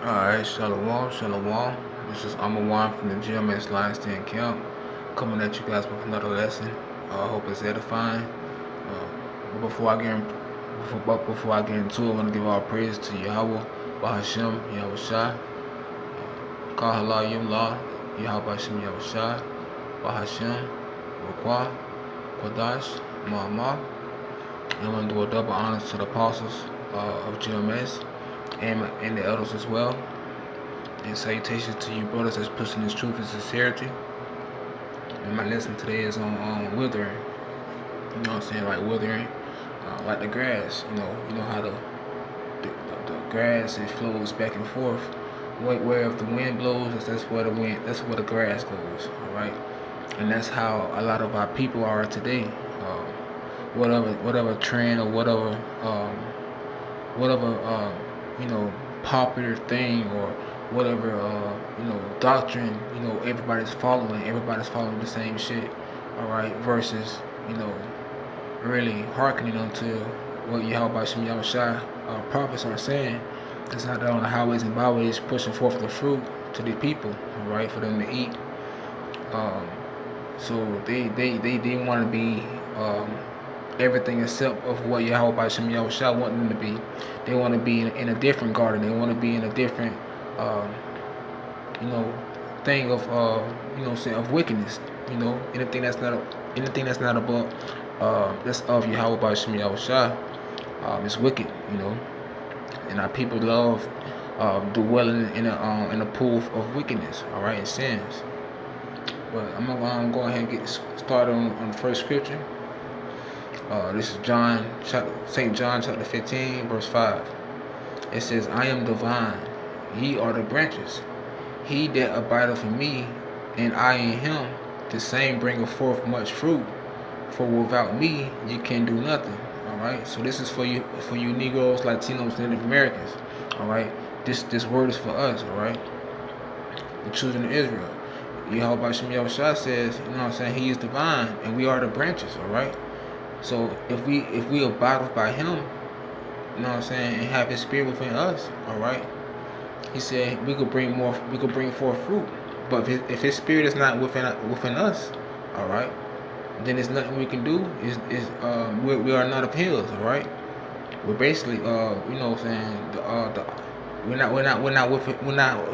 Alright, Shalom, Shalom. This is Amawan from the GMS Lion Stand Camp, coming at you guys with another lesson. I hope it's edifying. But before I get into it, I want to give all praise to Yahweh, Bahashem, Yahweh Shai, Kahala Yimla, Yahweh Bahashem, Yahweh Shai, Bahashem, Rakwa, Kwadash, Ma'amah. And I want to do a double honor to the apostles of GMS and the elders as well. And salutations to you brothers that's pushing this truth and sincerity. And my lesson today is on withering. You know what I'm saying? Like withering, like the grass. You know how the grass, it flows back and forth. Where if the wind blows, that's where the grass goes. All right, and that's how a lot of our people are today. Whatever trend or whatever popular thing or whatever doctrine everybody's following the same shit, all right, versus really hearkening onto what Yahweh Shem Yahushua prophets are saying. It's not that on the highways and byways pushing forth the fruit to the people, all right, for them to eat. So they want to be everything except of what Yahweh Shem Yahushua want them to be. They want to be in a different garden. They want to be in a different thing of of wickedness. Anything that's not about that's of Yahweh Shem Yahushua is wicked. And our people love dwelling in a pool of wickedness. All right, and sins. But I'm gonna go ahead and get started on the first scripture. This is St. John chapter 15, verse 5. It says, I am the vine, ye are the branches. He that abideth in me, and I in him, the same bringeth forth much fruit. For without me, you can do nothing. All right. So this is for you Negroes, Latinos, Native Americans. All right. This word is for us. All right. The children of Israel. Yahweh Shem Yahushua says, He is the vine, and we are the branches. All right. So if we abide by Him, and have His Spirit within us, all right. He said we could bring forth fruit. But if His Spirit is not within us, all right, then there's nothing we can do. We are not of His, all right. We're basically we're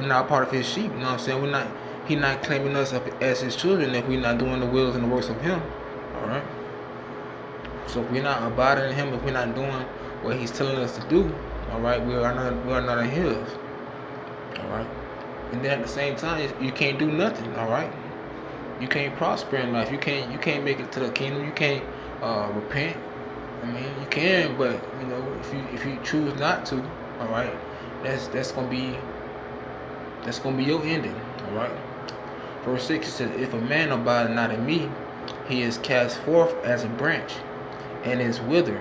not part of His sheep. He's not claiming us as His children if we're not doing the wills and the works of Him, all right. So if we're not abiding in Him, if we're not doing what He's telling us to do, all right, we are not in His, all right. And then at the same time, you can't do nothing, all right. You can't prosper in life. You can't make it to the kingdom. You can't repent. I mean, you can, but if you choose not to, all right, that's gonna be your ending, all right. Verse 6 says, if a man abide not in me, he is cast forth as a branch, and is withered,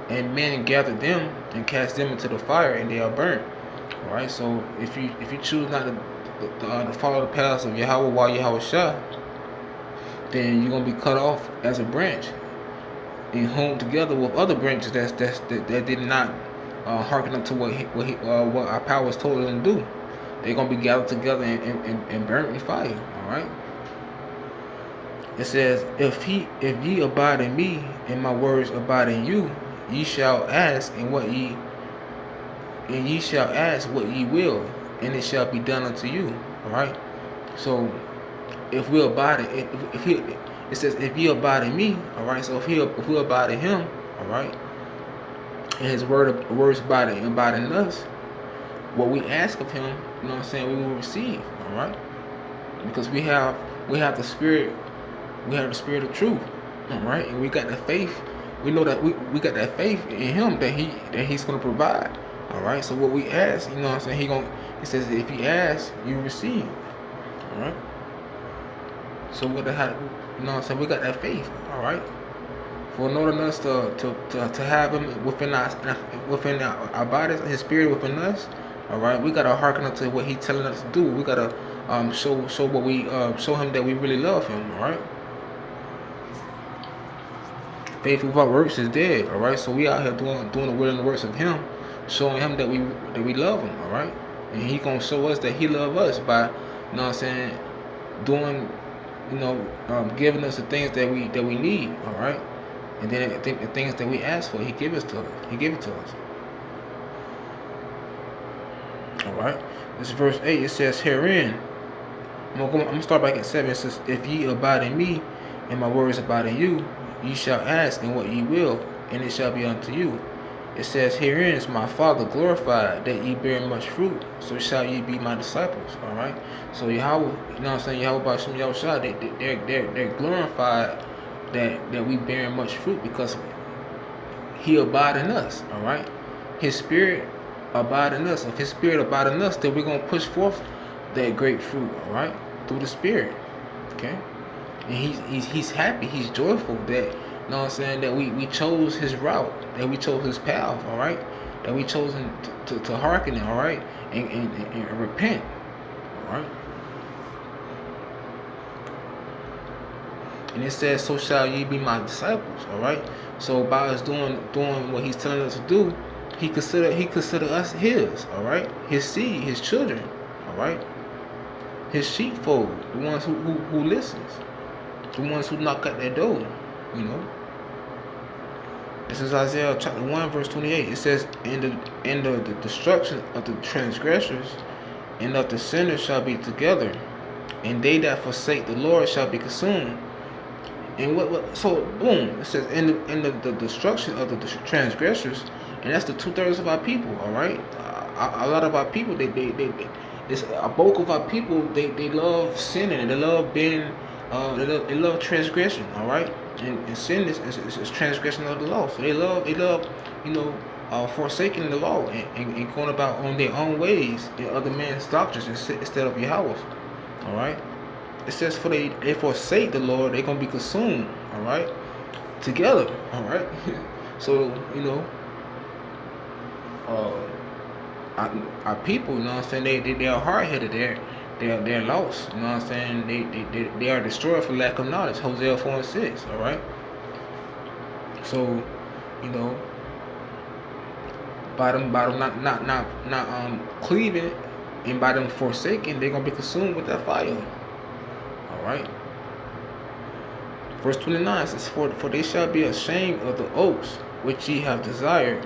and men gather them and cast them into the fire, and they are burnt. All right. So if you choose not to follow the paths of Yahweh Shah, then you're gonna be cut off as a branch and home together with other branches that did not hearken up to what our powers told them to do. They're gonna be gathered together and burnt in fire. All right. It says, if ye abide in me, and my words abide in you, ye shall ask what ye will, and it shall be done unto you. All right. So if we abide it says, if ye abide in me, all right. So if we abide in Him, all right, and His words abide in us, what we ask of Him, we will receive. All right. Because we have the Spirit. We have the Spirit of truth, all right, and we got the faith. We know that we got that faith in Him that He's gonna provide, all right. So what we ask, He says if you ask, you receive, all right. So we got that faith, all right. For in order us to have Him within our bodies, His Spirit within us, all right, we gotta hearken up to what He's telling us to do. We gotta show Him that we really love Him, all right. Faith without works is dead, all right. So we out here doing the will and the works of Him, showing Him that we love Him, all right. and He gonna show us that He love us by, doing, giving us the things that we need. All right, and then I think the things that we ask for, He give us to us. He give it to us. All right. This is verse 8. It says, herein. I'm gonna start back at 7. It says, if ye abide in me, and my words abide in you, ye shall ask in what ye will, and it shall be unto you. It says, herein is my Father glorified, that ye bear much fruit, so shall ye be my disciples. All right. So Yahweh, Yahweh Bashim Yahushua, they're glorified that we bear much fruit because He abide in us. All right. His Spirit abide in us. If His Spirit abide in us, then we're gonna push forth that great fruit. All right, through the Spirit. Okay, and he's happy. He's joyful that, that we chose His route, that we chose His path. All right, that we chosen to hearken. All right, and repent. All right. And it says, so shall ye be my disciples. All right. So by us doing what He's telling us to do, He consider us His. All right. His seed, His children. All right. His sheepfold, the ones who listens, the ones who knock at their door. This is Isaiah chapter 1 verse 28. It says, in the destruction of the transgressors and of the sinners shall be together, and they that forsake the Lord shall be consumed. And so boom, it says in the destruction of the transgressors, and that's the 2/3 of our people. All right, a lot of our people, a bulk of our people, they love sinning, and they love being, they love transgression. All right, and sin is transgression of the law. So they love forsaking the law and going about on their own ways in other men's doctrines instead of Yahweh's. All right. It says, for they forsake the Lord, they're going to be consumed, all right, together, all right. So, our people, they are hard-headed, they're lost, they are destroyed for lack of knowledge, Hosea 4:6, all right. So, by them not cleaving, and by them forsaking, they're going to be consumed with that fire. Right. Verse 29 says, for they shall be ashamed of the oaks which ye have desired,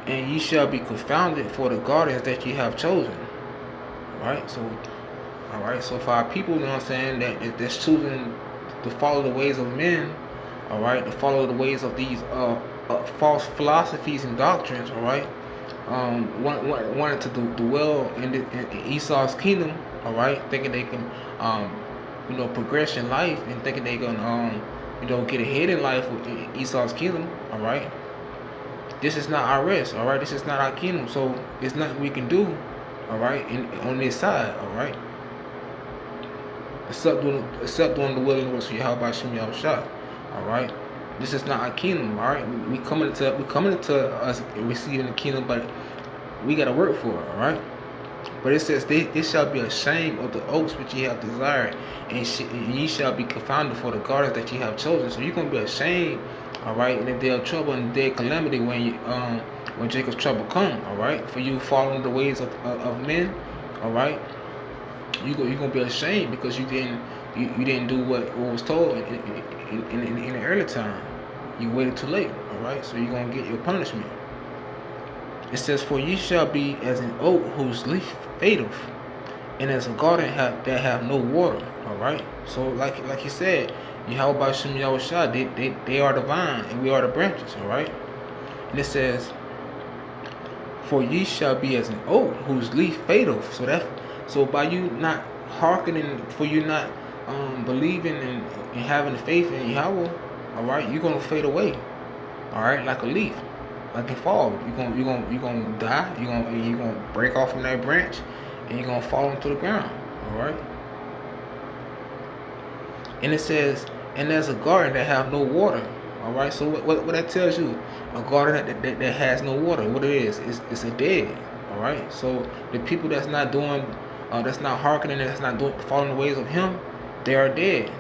and ye shall be confounded for the gardens that ye have chosen. Right. So, all right. So for our people, that's choosing to follow the ways of men, all right, to follow the ways of these false philosophies and doctrines, all right, wanted to dwell in Esau's kingdom, all right, thinking they can progress in life, and thinking they gonna get ahead in life with Esau's kingdom. All right, this is not our rest. All right, this is not our kingdom. So it's nothing we can do. All right, on this side. All right, except doing the will and the works of Yahweh Bashim Yahushua. All right, this is not our kingdom. All right, we coming into us receiving the kingdom, but we gotta work for it. All right. But it says, they shall be ashamed of the oaks which ye have desired, and ye shall be confounded for the gardens that ye have chosen. So you're gonna be ashamed, all right, in the day of trouble and the day of calamity, when Jacob's trouble come, all right, for you following the ways of men, all right. You're gonna be ashamed because you didn't do what was told in the early time. You waited too late, all right. So you're gonna get your punishment. It says, for ye shall be as an oak whose leaf fadeth, and as a garden that have no water. All right. So like he said, Yahweh Bashim Yahushua, they are the vine and we are the branches. All right. And it says, for ye shall be as an oak whose leaf fadeth. So by you not hearkening, for you not believing and having faith in Yahweh, all right, you're gonna fade away. All right, like a leaf. Like it fall, you're gonna die. You're gonna break off from that branch, and you're gonna fall into the ground. All right. And it says, and there's a garden that have no water. All right. So what that tells you, a garden that has no water. What it is it's a dead. All right. So the people that's not doing, that's not hearkening, that's not following the ways of Him, they are dead.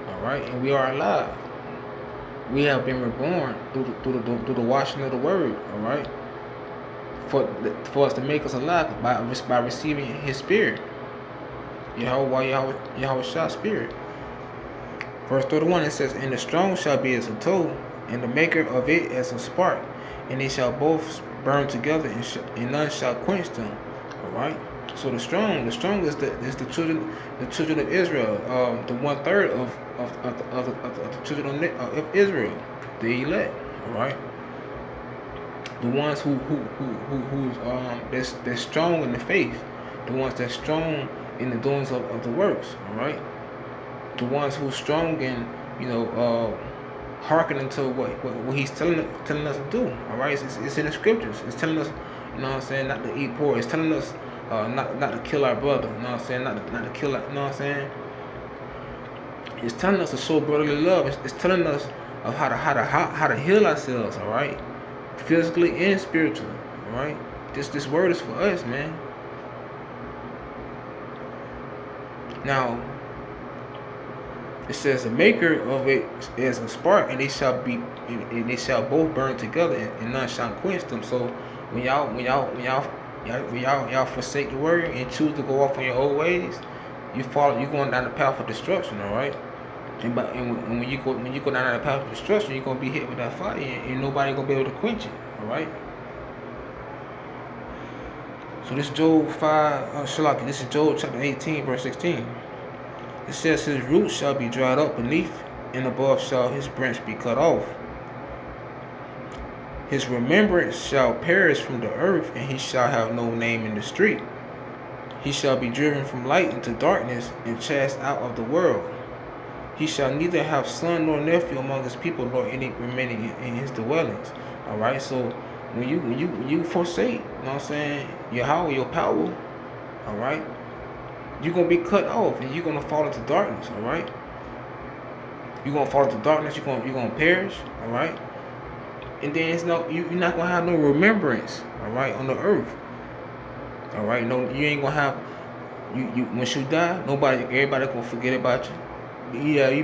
All right. And we are alive. We have been reborn through the washing of the word, all right? for us to make us alive by receiving His Spirit. Yahweh Shah's Spirit. Verse 31, it says, "And the strong shall be as a tow, and the maker of it as a spark, and they shall both burn together, and none shall quench them." All right. So the strong is the children of Israel, the 1/3 of the children of Israel, the elect. All right. The ones who's that's strong in the faith, the ones that's strong in the doings of the works. All right. The ones who's strong in, hearkening to what He's telling us to do. All right, it's in the scriptures. It's telling us, not to eat pork. It's telling us not to kill our brother. Not to kill. It's telling us to show brotherly love. It's telling us of how to heal ourselves. All right, physically and spiritually. All right, this word is for us, man. Now, it says, "The maker of it is a spark, and they shall both burn together, and none shall quench them." So when y'all forsake the word and choose to go off on your old ways, you're going down the path of destruction. All right. And when you go down that path of destruction, you're gonna be hit with that fire, and nobody gonna be able to quench it. All right. So this Job 5. This is Job chapter 18, verse 16. It says, "His roots shall be dried up beneath, and above shall his branch be cut off. His remembrance shall perish from the earth, and he shall have no name in the street. He shall be driven from light into darkness, and cast out of the world. He shall neither have son nor nephew among his people, nor any remaining in his dwellings." All right. So when you forsake, Yahweh, your power, all right, you're gonna be cut off, and you're gonna fall into darkness. All right. You're gonna fall into darkness. You're gonna perish. All right. And then you're not gonna have no remembrance. All right, on the earth. All right. No, you ain't gonna have. You once you die, everybody gonna forget about you. Yeah, they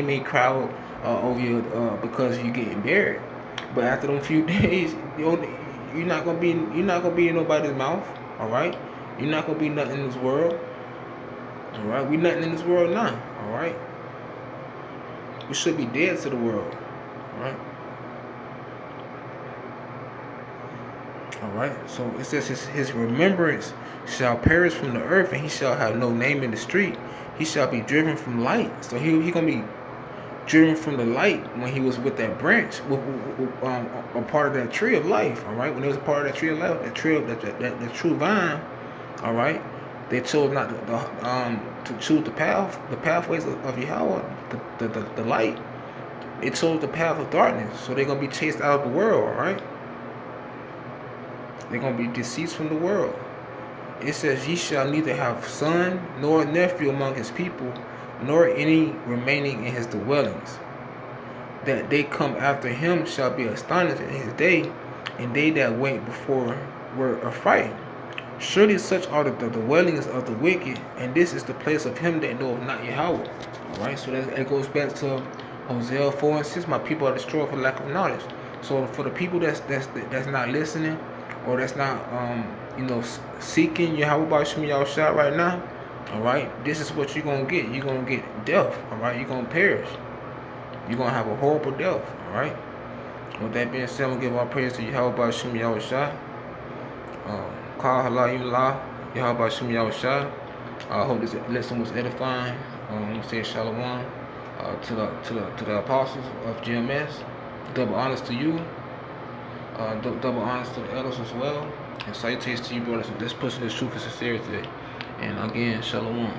may cry over you because you're getting buried. But after them few days, you're not gonna be in nobody's mouth. All right. You're not gonna be nothing in this world. All right, we nothing in this world now. All right, we should be dead to the world. All right. All right. So it says his remembrance shall perish from the earth, and he shall have no name in the street. He shall be driven from light. So he gonna be driven from the light when he was with that branch, a part of that tree of life. All right. When there was a part of that tree of life, that tree of that true vine. All right. They chose not to choose the pathways of Yahweh, the light. They chose the path of darkness, so they're gonna be chased out of the world. All right. They're gonna be deceased from the world. It says, "Ye shall neither have son nor nephew among his people, nor any remaining in his dwellings. That they come after him shall be astonished in his day, and they that went before were affrighted. Surely such are the dwellings of the wicked, and this is the place of him that knoweth not Yahweh." All right, so that goes back to Hosea 4:6. "My people are destroyed for lack of knowledge." So for the people that's not listening, or that's not seeking Yahweh B'Shem Yahushua right now, all right, this is what you're gonna get. You're gonna get death. All right, you're gonna perish. You're gonna have a horrible death. All right. With that being said, I'm gonna give all praise to Yahweh B'Shem Yahushua. Call Halayullah, Yahweh B'Shem Yahushua. I hope this lesson was edifying. I'm gonna say shalom to the apostles of GMS. Double honors to you. Double honors to the elders as well. And salutations to you, brothers. Let's push this truth and sincerity. And again, shalom.